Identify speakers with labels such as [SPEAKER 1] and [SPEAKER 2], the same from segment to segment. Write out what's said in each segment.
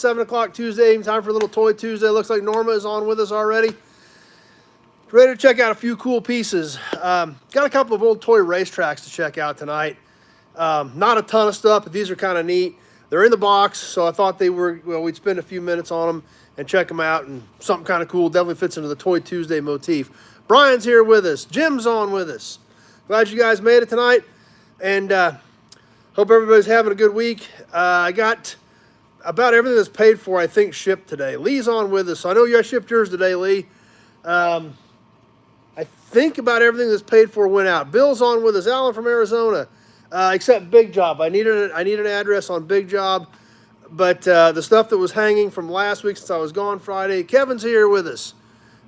[SPEAKER 1] 7 o'clock Tuesday, time for a little Toy Tuesday. Looks like Norma is on with us already. Ready to check out a few cool pieces. Got a couple of old toy racetracks to check out tonight. Not a ton of stuff, but these are kind of neat. They're in the box, so I thought we'd spend a few minutes on them and check them out, and something kind of cool. Definitely fits into the Toy Tuesday motif. Brian's here with us. Jim's on with us. Glad you guys made it tonight, and hope everybody's having a good week. I got about everything that's paid for, I think, shipped today. Lee's on with us. So I know you guys shipped yours today, Lee. I think about everything that's paid for went out. Bill's on with us. Alan from Arizona, except Big Job. I need an address on Big Job, but the stuff that was hanging from last week since I was gone Friday. Kevin's here with us.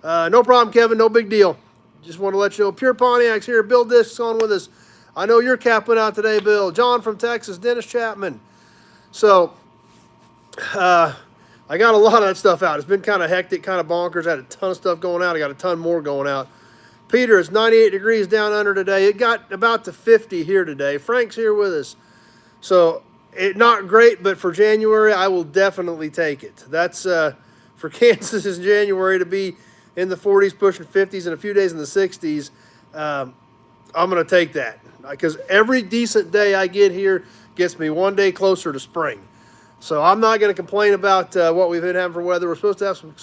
[SPEAKER 1] No problem, Kevin. No big deal. Just want to let you know. Pure Pontiac's here. Bill Disk's on with us. I know you're capping out today, Bill. John from Texas. Dennis Chapman. So I got a lot of that stuff out. It's been kind of hectic, kind of bonkers. I had a ton of stuff going out. I got a ton more going out. Peter, it's 98 degrees down under today. It got about to 50 here today. Frank's here with us. So, not great, but for January, I will definitely take it. That's for Kansas in January to be in the 40s, pushing 50s, and a few days in the 60s. I'm going to take that because every decent day I get here gets me one day closer to spring. So I'm not going to complain about what we've been having for weather. We're supposed to have some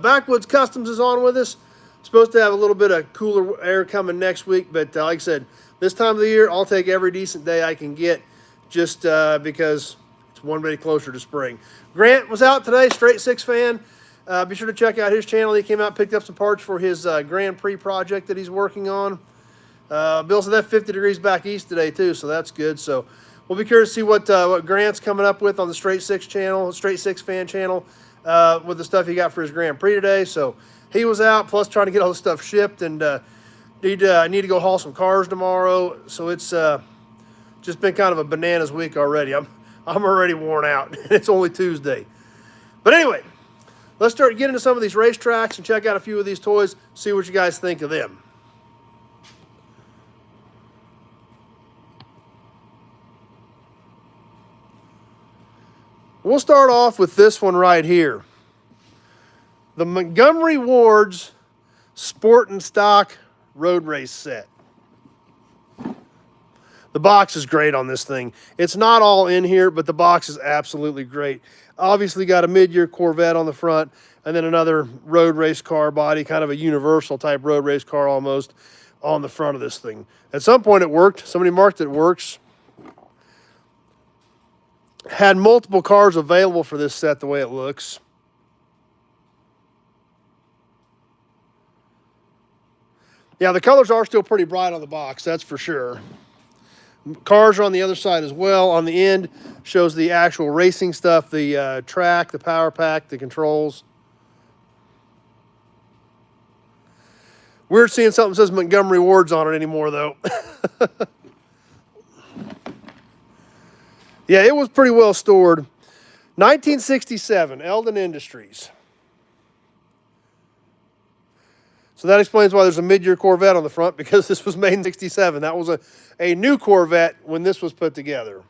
[SPEAKER 1] Backwoods Customs is on with us. Supposed to have a little bit of cooler air coming next week, but like I said, this time of the year, I'll take every decent day I can get just because it's one day closer to spring. Grant was out today, Straight Six fan. Be sure to check out his channel. He came out and picked up some parts for his Grand Prix project that he's working on. Bill said that 50 degrees back east today too, so that's good. So we'll be curious to see what Grant's coming up with on the Straight Six channel, Straight Six fan channel, with the stuff he got for his Grand Prix today. So he was out, plus trying to get all the stuff shipped, and need to go haul some cars tomorrow. So it's just been kind of a bananas week already. I'm already worn out. It's only Tuesday. But anyway, let's start getting into some of these racetracks and check out a few of these toys, see what you guys think of them. We'll start off with this one right here. The Montgomery Ward's Sport and Stock Road Race Set. The box is great on this thing. It's not all in here, but the box is absolutely great. Obviously got a mid-year Corvette on the front, and then another road race car body, kind of a universal type road race car almost, on the front of this thing. At some point it worked. Somebody marked it works. Had multiple cars available for this set the way it looks. Yeah, the colors are still pretty bright on the box, that's for sure. Cars are on the other side as well. On the end shows the actual racing stuff, the track, the power pack, the controls. Weird seeing something that says Montgomery Ward's on it anymore, though. Yeah, it was pretty well stored. 1967, Eldon Industries. So that explains why there's a mid-year Corvette on the front, because this was made in 67. That was a new Corvette when this was put together.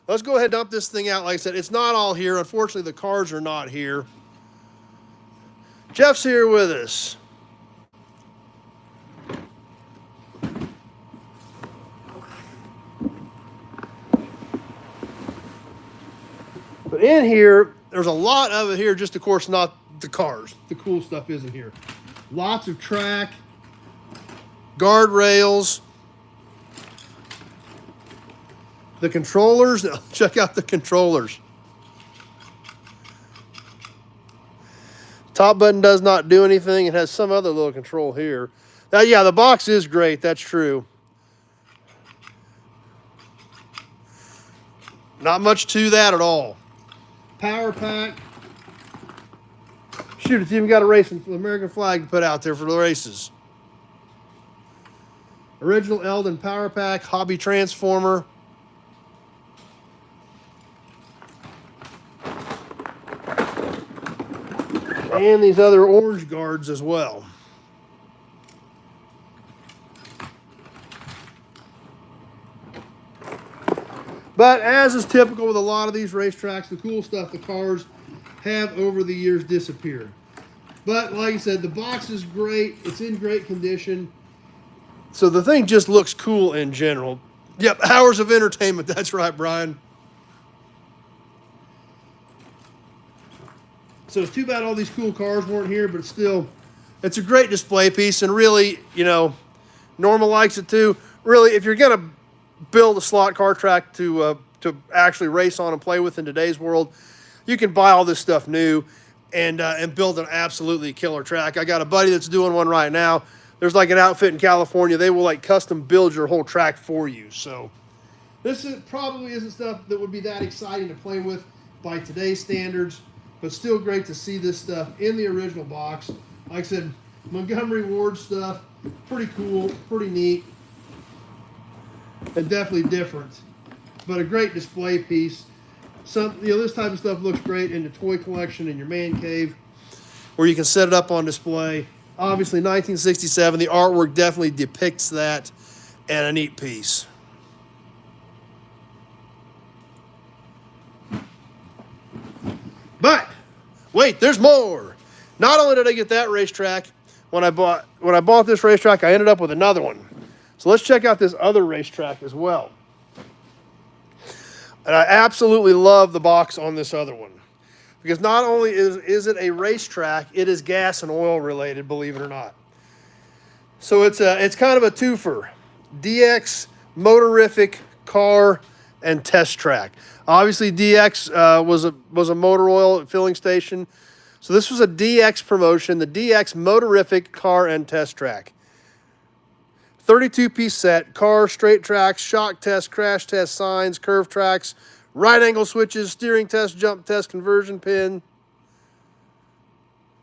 [SPEAKER 1] Let's go ahead and dump this thing out. Like I said, it's not all here. Unfortunately, the cars are not here. Jeff's here with us. But in here, there's a lot of it here, just of course not the cars. The cool stuff isn't here. Lots of track, guardrails, the controllers. Check out the controllers. Top button does not do anything. It has some other little control here. Now, yeah, the box is great. That's true. Not much to that at all. Power pack. Shoot, it's even got a racing American flag to put out there for the races. Original Eldon power pack, hobby transformer. And these other orange guards as well. But as is typical with a lot of these racetracks, the cool stuff, the cars have over the years disappeared. But like I said, the box is great. It's in great condition. So the thing just looks cool in general. Yep, hours of entertainment. That's right, Brian. So it's too bad all these cool cars weren't here, but still, it's a great display piece. And really, you know, Norma likes it too. Really, if you're going to build a slot car track to actually race on and play with in today's world, you can buy all this stuff new and build an absolutely killer track. I got a buddy that's doing one right now. There's like an outfit in California. They will like custom build your whole track for you. So this probably isn't stuff that would be that exciting to play with by today's standards, but still great to see this stuff in the original box. Like I said, Montgomery Ward stuff, pretty cool, pretty neat, and definitely different, but a great display piece. This type of stuff looks great in the toy collection in your man cave, where you can set it up on display. Obviously, 1967, the artwork definitely depicts that, and a neat piece. But wait, there's more. Not only did I get that racetrack, when I bought this racetrack, I ended up with another one. So let's check out this other racetrack as well. And I absolutely love the box on this other one, because not only is it a racetrack, it is gas and oil related, believe it or not. So it's kind of a twofer: DX Motorific car and test track. Obviously, DX was a motor oil filling station, so this was a DX promotion, the DX Motorific car and test track. 32-piece set, car, straight tracks, shock test, crash test, signs, curve tracks, right angle switches, steering test, jump test, conversion pin.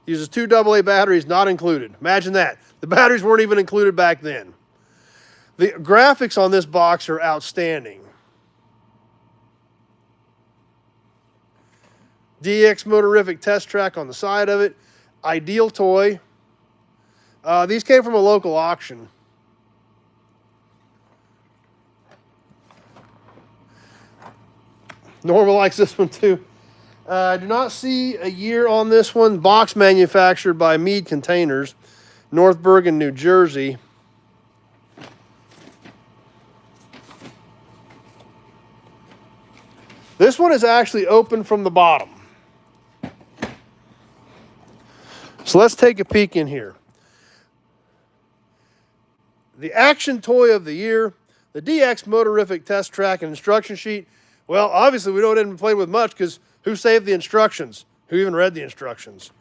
[SPEAKER 1] Uses 2 AA batteries, not included. Imagine that. The batteries weren't even included back then. The graphics on this box are outstanding. DX Motorific test track on the side of it. Ideal toy. These came from a local auction. Norma likes this one too. I do not see a year on this one. Box manufactured by Mead Containers, North Bergen, New Jersey. This one is actually open from the bottom. So let's take a peek in here. The action toy of the year, the DX Motorific test track and instruction sheet. Well, obviously we don't even play with much, because who saved the instructions? Who even read the instructions?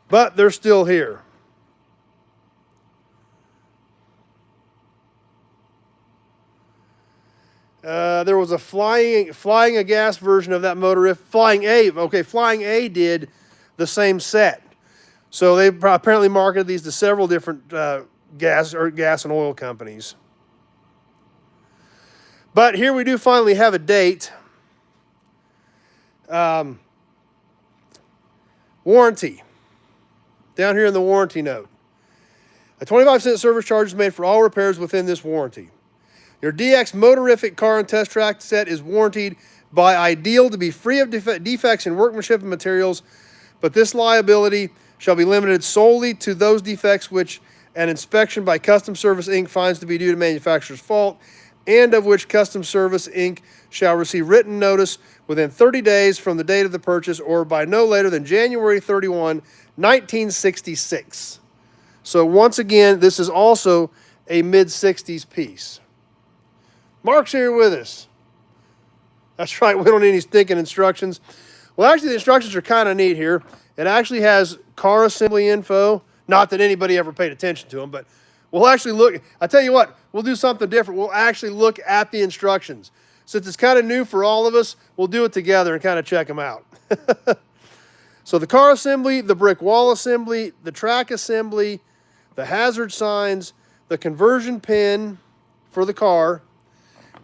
[SPEAKER 1] But they're still here. There was a Flying a Gas version of that Motorific. Flying A did the same set. So they apparently marketed these to several different gas and oil companies. But here we do finally have a date. Warranty. Down here in the warranty note. A 25-cent service charge is made for all repairs within this warranty. Your DX Motorific car and test track set is warranted by Ideal to be free of defects in workmanship and materials, but this liability shall be limited solely to those defects which an inspection by Custom Service Inc. finds to be due to manufacturer's fault, and of which Custom Service Inc. shall receive written notice within 30 days from the date of the purchase, or by no later than January 31, 1966. So once again, this is also a mid-60s piece. Mark's here with us. That's right, we don't need any stinking instructions. Well, actually, the instructions are kind of neat here. It actually has car assembly info. Not that anybody ever paid attention to them, but we'll actually look. I tell you what, we'll do something different. We'll actually look at the instructions. Since it's kind of new for all of us, we'll do it together and kind of check them out. So the car assembly, the brick wall assembly, the track assembly, the hazard signs, the conversion pin for the car,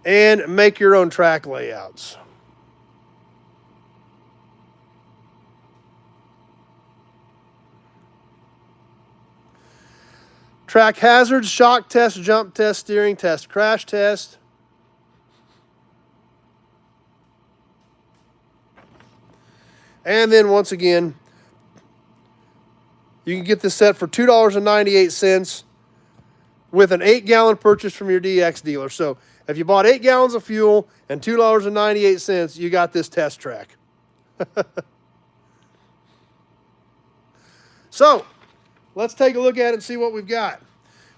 [SPEAKER 1] and make your own track layouts. Track hazards, shock test, jump test, steering test, crash test. And then once again, you can get this set for $2.98 with an 8-gallon purchase from your DX dealer. So if you bought 8 gallons of fuel and $2.98, you got this test track. So let's take a look at it and see what we've got.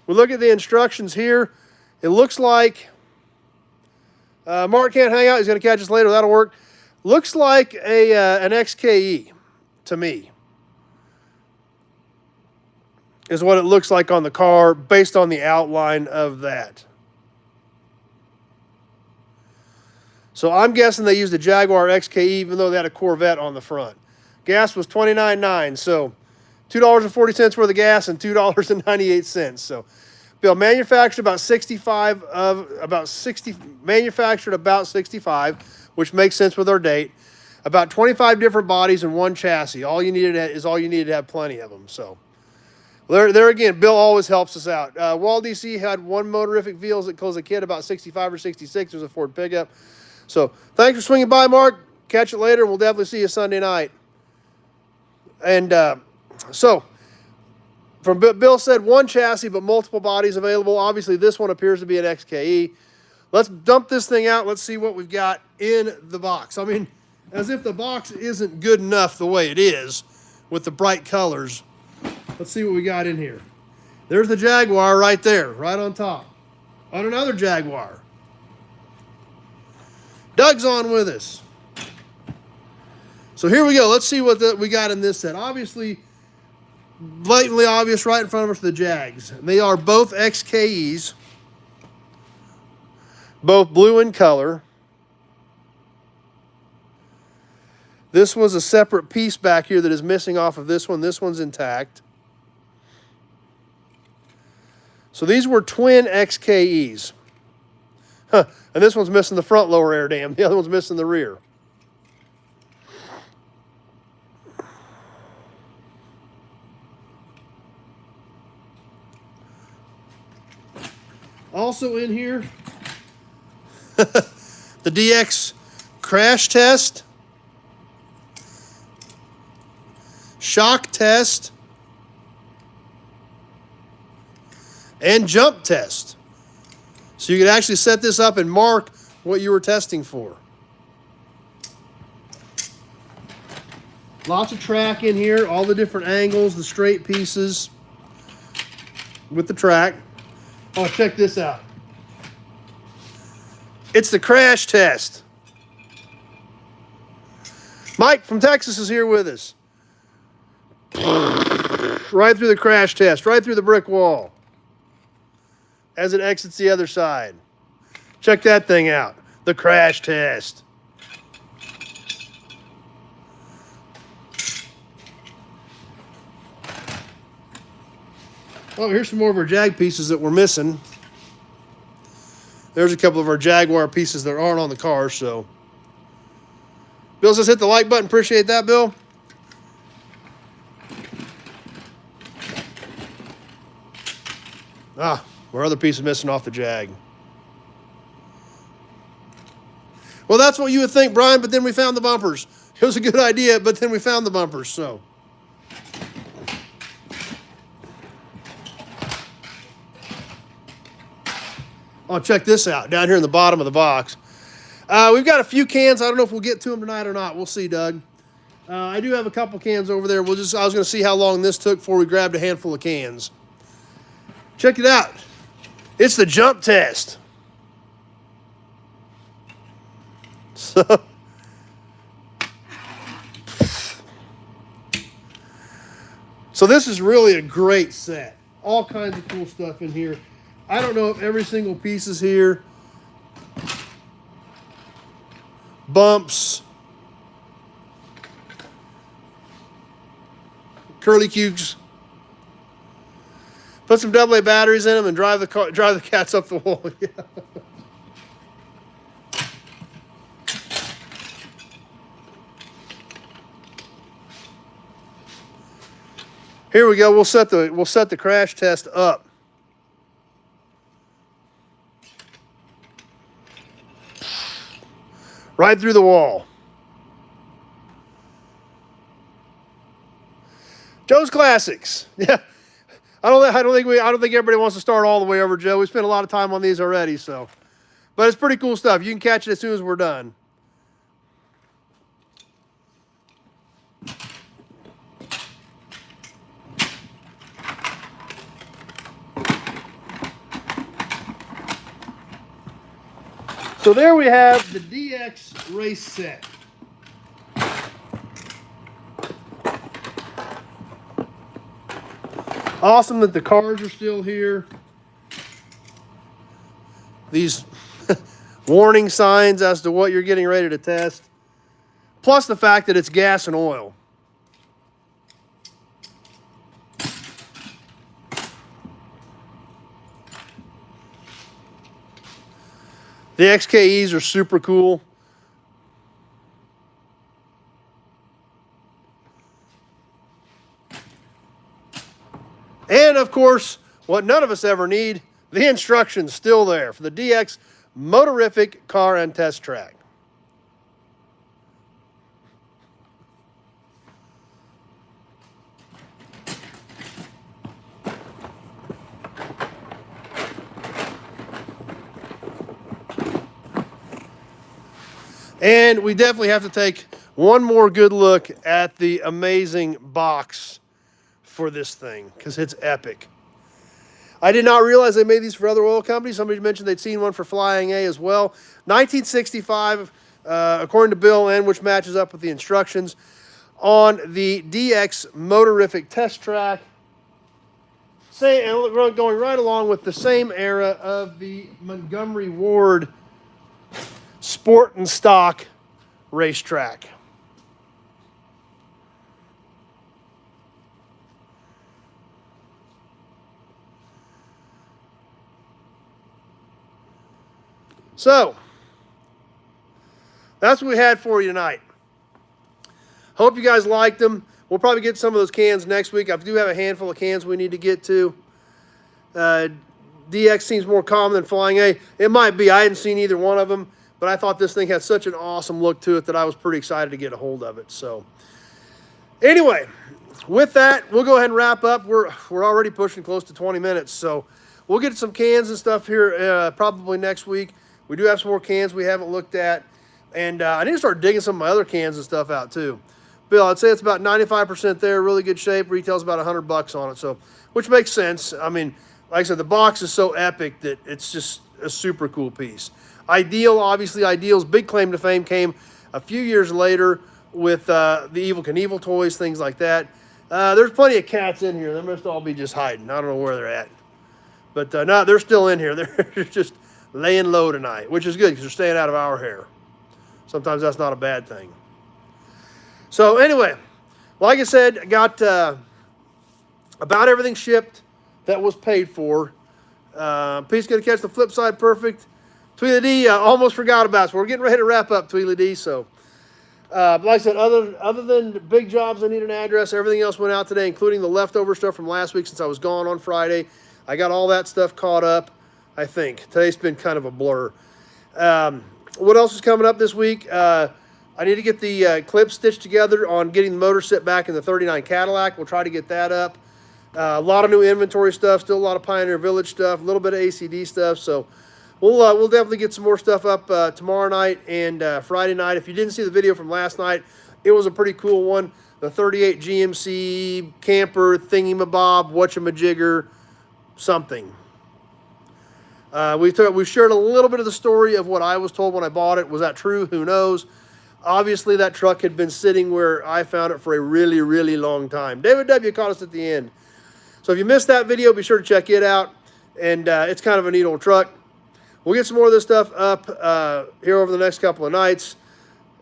[SPEAKER 1] We look at the instructions here. It looks like Mark can't hang out. He's going to catch us later. That'll work. Looks like an XKE to me is what it looks like on the car based on the outline of that. So I'm guessing they used a Jaguar XKE even though they had a Corvette on the front. Gas was $29.9, so $2.40 worth of gas and $2.98. So Bill manufactured about 65, which makes sense with our date. About 25 different bodies and one chassis. All you needed to have plenty of them. So there again, Bill always helps us out. Wall DC had one motorific vehicle as a kid, about 65 or 66. It was a Ford pickup. So thanks for swinging by, Mark. Catch it later. We'll definitely see you Sunday night. And so, from Bill said one chassis but multiple bodies available. Obviously, this one appears to be an XKE. Let's dump this thing out. Let's see what we've got in the box. I mean, as if the box isn't good enough the way it is with the bright colors. Let's see what we got in here. There's the Jaguar right there, right on top. On another Jaguar. Doug's on with us. So here we go. Let's see what we got in this set. Obviously, blatantly obvious right in front of us, the Jags. They are both XKEs, both blue in color. This was a separate piece back here that is missing off of this one. This one's intact. So these were twin XKEs. Huh. And this one's missing the front lower air dam. The other one's missing the rear. Also in here, the DX crash test, shock test, and jump test. So you could actually set this up and mark what you were testing for. Lots of track in here, all the different angles, the straight pieces with the track. Oh, check this out. It's the crash test. Mike from Texas is here with us. Right through the crash test, right through the brick wall as it exits the other side. Check that thing out. The crash test. Oh, here's some more of our Jag pieces that we're missing. There's a couple of our Jaguar pieces that aren't on the car, so. Bill says hit the like button. Appreciate that, Bill. Ah, our other piece is missing off the Jag. Well, that's what you would think, Brian, but then we found the bumpers. It was a good idea, but then we found the bumpers, so. Oh, check this out, down here in the bottom of the box. We've got a few cans. I don't know if we'll get to them tonight or not. We'll see, Doug. I do have a couple cans over there. I was going to see how long this took before we grabbed a handful of cans. Check it out. It's the jump test. So, this is really a great set. All kinds of cool stuff in here. I don't know if every single piece is here. Bumps. Curly cubes. Put some AA batteries in them and drive the cats up the wall. Yeah. Here we go. We'll set the crash test up. Right through the wall. Joe's Classics. Yeah. I don't think everybody wants to start all the way over, Joe. We spent a lot of time on these already, so. But it's pretty cool stuff. You can catch it as soon as we're done. So there we have the DX race set. Awesome that the cars are still here. These warning signs as to what you're getting ready to test. Plus the fact that it's gas and oil. The XKEs are super cool. And of course, what none of us ever need, the instructions still there for the DX Motorific Car and Test Track. And we definitely have to take one more good look at the amazing box for this thing, because it's epic. I did not realize they made these for other oil companies. Somebody mentioned they'd seen one for Flying A as well. 1965, according to Bill, and which matches up with the instructions, on the DX Motorific Test Track. Going right along with the same era of the Montgomery Ward Sport and Stock racetrack. So, that's what we had for you tonight. Hope you guys liked them. We'll probably get some of those cans next week. I do have a handful of cans we need to get to. DX seems more common than Flying A. It might be. I hadn't seen either one of them, but I thought this thing had such an awesome look to it that I was pretty excited to get a hold of it. So, anyway, with that, we'll go ahead and wrap up. We're already pushing close to 20 minutes, so we'll get some cans and stuff here probably next week. We do have some more cans we haven't looked at. And I need to start digging some of my other cans and stuff out too. Bill, I'd say it's about 95% there, really good shape. Retails about $100 on it, so which makes sense. I mean, like I said, the box is so epic that it's just a super cool piece. Ideal, obviously, Ideal's big claim to fame came a few years later with the Evel Knievel toys, things like that. There's plenty of cats in here. They must all be just hiding. I don't know where they're at. But no, they're still in here. They're just laying low tonight, which is good because they're staying out of our hair. Sometimes that's not a bad thing. So anyway, like I said, I got about everything shipped that was paid for. Pete's going to catch the flip side perfect. Tweely D, almost forgot about. So we're getting ready to wrap up, Tweely D. So like I said, other than big jobs, I need an address. Everything else went out today, including the leftover stuff from last week since I was gone on Friday. I got all that stuff caught up, I think. Today's been kind of a blur. What else is coming up this week? I need to get the clip stitched together on getting the motor set back in the 39 Cadillac. We'll try to get that up. A lot of new inventory stuff, still a lot of Pioneer Village stuff, a little bit of ACD stuff. So we'll definitely get some more stuff up tomorrow night and Friday night. If you didn't see the video from last night, it was a pretty cool one. The 38 GMC camper thingy-mabob, whatchamajigger, something. We shared a little bit of the story of what I was told when I bought it. Was that true? Who knows? Obviously, that truck had been sitting where I found it for a really, really long time. David W. caught us at the end. So if you missed that video, be sure to check it out. And it's kind of a neat old truck. We'll get some more of this stuff up here over the next couple of nights.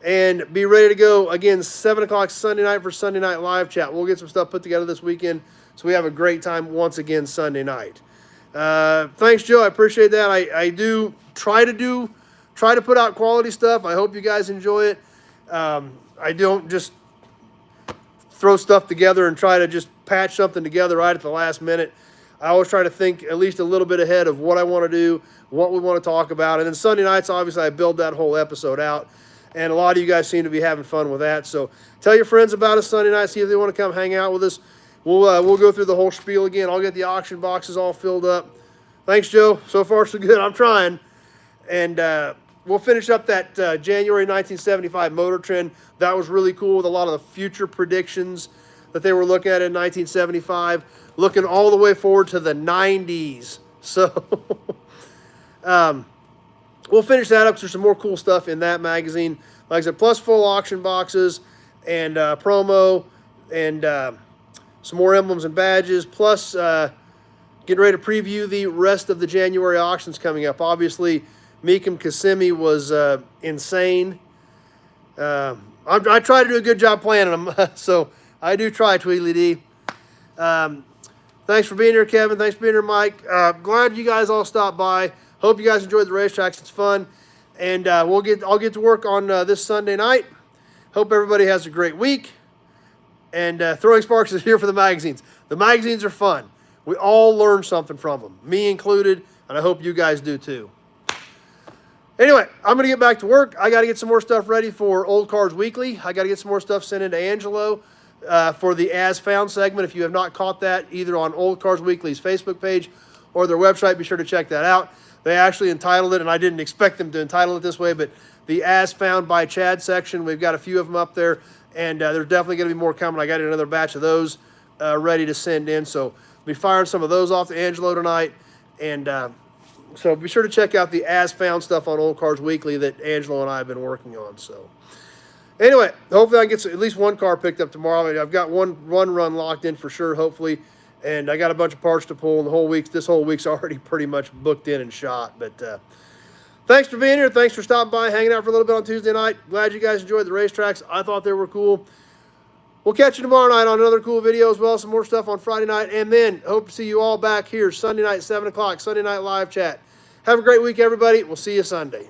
[SPEAKER 1] And be ready to go, again, 7 o'clock Sunday night for Sunday Night Live Chat. We'll get some stuff put together this weekend so we have a great time once again Sunday night. Thanks, Joe. I appreciate that. I do try to put out quality stuff. I hope you guys enjoy it. I don't just throw stuff together and try to just patch something together right at the last minute. I always try to think at least a little bit ahead of what I want to do, what we want to talk about. And then Sunday nights, obviously, I build that whole episode out. And a lot of you guys seem to be having fun with that. So tell your friends about us Sunday night. See if they want to come hang out with us. we'll go through the whole spiel again. I'll get the auction boxes all filled up. Thanks, Joe. So far, so good. I'm trying. And we'll finish up that January 1975 Motor Trend. That was really cool with a lot of the future predictions that they were looking at in 1975, looking all the way forward to the 90s. So we'll finish that up. There's some more cool stuff in that magazine. Like I said, plus full auction boxes and promo and some more emblems and badges, plus getting ready to preview the rest of the January auctions coming up. Obviously, Meekum Kissimmee was insane. I try to do a good job planning them, so I do try, Tweedly D. Thanks for being here, Kevin. Thanks for being here, Mike. Glad you guys all stopped by. Hope you guys enjoyed the racetracks. It's fun. And I'll get to work on this Sunday night. Hope everybody has a great week. And Throwing Sparks is here for the magazines. The magazines are fun. We all learn something from them, me included, and I hope you guys do too. Anyway, I'm going to get back to work. I got to get some more stuff ready for Old Cars Weekly. I got to get some more stuff sent into Angelo for the As Found segment. If you have not caught that, either on Old Cars Weekly's Facebook page or their website, be sure to check that out. They actually entitled it, and I didn't expect them to entitle it this way, but the As Found by Chad section. We've got a few of them up there, and there's definitely going to be more coming. I got another batch of those ready to send in, so we'll be firing some of those off to Angelo tonight. And so be sure to check out the As Found stuff on Old Cars Weekly that Angelo and I have been working on. So anyway, hopefully I can get at least one car picked up tomorrow. I've got one run locked in for sure, hopefully. And I got a bunch of parts to pull, and this whole week's already pretty much booked in and shot. But thanks for being here. Thanks for stopping by, hanging out for a little bit on Tuesday night. Glad you guys enjoyed the racetracks. I thought they were cool. We'll catch you tomorrow night on another cool video as well. Some more stuff on Friday night. And then hope to see you all back here Sunday night, 7 o'clock, Sunday Night Live Chat. Have a great week, everybody. We'll see you Sunday.